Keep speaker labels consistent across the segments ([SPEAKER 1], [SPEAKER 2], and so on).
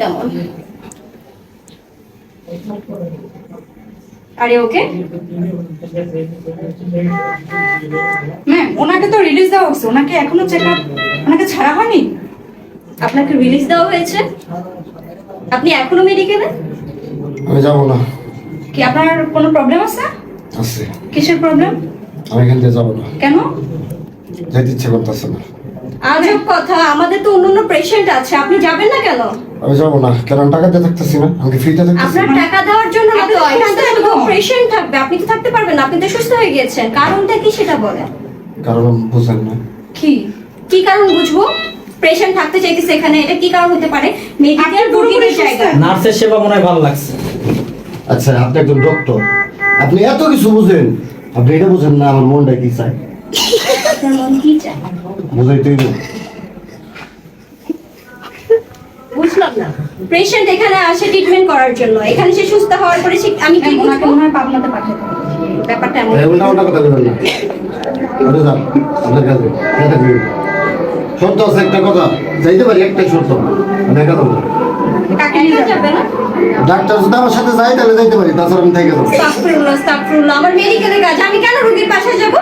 [SPEAKER 1] কেমন আরে okay
[SPEAKER 2] ma'am ওনাকে তো রিলিজ দেওয়া হচ্ছে, ওনাকে এখনো চেকআপ, ওনাকে ছাড়া হয়নি।
[SPEAKER 1] আপনাকে রিলিজ দেওয়া হয়েছে, আপনি এখনো মেডিকেলে?
[SPEAKER 3] আমি যাবো না।
[SPEAKER 2] কি আপনার কোনো প্রবলেম আছে?
[SPEAKER 3] আছে।
[SPEAKER 2] কিসের প্রবলেম?
[SPEAKER 3] আমি এখান থেকে যাবো না,
[SPEAKER 2] কেন?
[SPEAKER 3] যাইতে ইচ্ছে করতেছে না।
[SPEAKER 1] আজব কথা, আমাদের তো অন্য পেশেন্ট আছে, আপনি যাবেন না কেন?
[SPEAKER 3] আমি যাবো না, কেন আমি টাকা দিয়ে থাকতেছি না, আমি ফ্রিতে থাকতেছি।
[SPEAKER 1] আপনার টাকা দেওয়ার জন্য না তো,
[SPEAKER 2] আপনি
[SPEAKER 1] এখানে তো
[SPEAKER 2] সুস্থ
[SPEAKER 1] শুধু
[SPEAKER 2] হন।
[SPEAKER 1] পেশেন্ট থাকবে, আপনি তো থাকতে পারবেন না, আপনি তো সুস্থ হয়ে গিয়েছেন, কারণটা কি সেটা বলেন।
[SPEAKER 3] কারণ বুঝেন না।
[SPEAKER 2] কি
[SPEAKER 1] কি কারণ বুঝবো? পেশেন্ট থাকতে চাইতেছে এখানে, এটা কি কারণ হতে পারে? মেডিকেল
[SPEAKER 2] আপনি পুরোপুরি
[SPEAKER 1] রোগীদের
[SPEAKER 2] সুস্থ।
[SPEAKER 1] জায়গা।
[SPEAKER 4] নার্সের সেবা মনে হয় ভালো লাগছে।
[SPEAKER 3] আচ্ছা আপনি একজন ডক্টর, আপনি এত কিছু বুঝেন, আপনি এটা বুঝেন না আমার মনটা কি চায়।
[SPEAKER 1] আপনার মন কি চায়?
[SPEAKER 3] বুঝাইতেই না।
[SPEAKER 1] বুঝলাম না। পেশেন্ট এখানে আসে ট্রিটমেন্ট করার জন্য, এখানে সে সুস্থ হওয়ার পরে আমি কি
[SPEAKER 2] ম্যাম, ওনাকে
[SPEAKER 1] বুঝবো?
[SPEAKER 2] মনে হয় পাবনাতে পাঠাতে হবে।
[SPEAKER 1] ব্যাপারটা এমন।
[SPEAKER 3] উল্টা উল্টা কথা বলবেন না। আপনি যান আপনার কাছে, এটা দিন। শর্ত আছে একটা কথা, যাইতে পারি একটাই শর্ত, আমি একা যাবো না।
[SPEAKER 2] কাকে নিয়ে
[SPEAKER 1] একা
[SPEAKER 2] যাবেন?
[SPEAKER 1] যাবে না?
[SPEAKER 3] ডাক্তার যদি আমার সাথে যায় তাহলে যাইতে পারি, তাছাড়া আমি থেকে যাবো।
[SPEAKER 1] আস্তাগফিরুল্লাহ, আস্তাগফিরুল্লাহ, আমার মেডিকেলের কাজ, আমি কেন রোগীর পাশে যাব?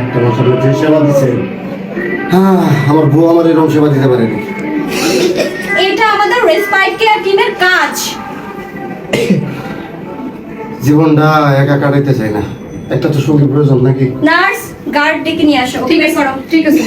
[SPEAKER 3] একটা বছর যে সেবা দিচ্ছে, হ্যাঁ আমার বউ আমার এরকম সেবা দিতে পারেনি।
[SPEAKER 1] এটা আমাদের রেসপাইট কেয়ার টিমের কাজ।
[SPEAKER 3] জীবনটা একা কাটাইতে চাই না, একটা তো সঙ্গী প্রয়োজন নাকি?
[SPEAKER 1] নার্স, গার্ড ডেকে নিয়ে আসো, ওকে
[SPEAKER 2] ঠিক
[SPEAKER 1] বের
[SPEAKER 2] আছে,
[SPEAKER 1] করো।
[SPEAKER 2] ঠিক আছে।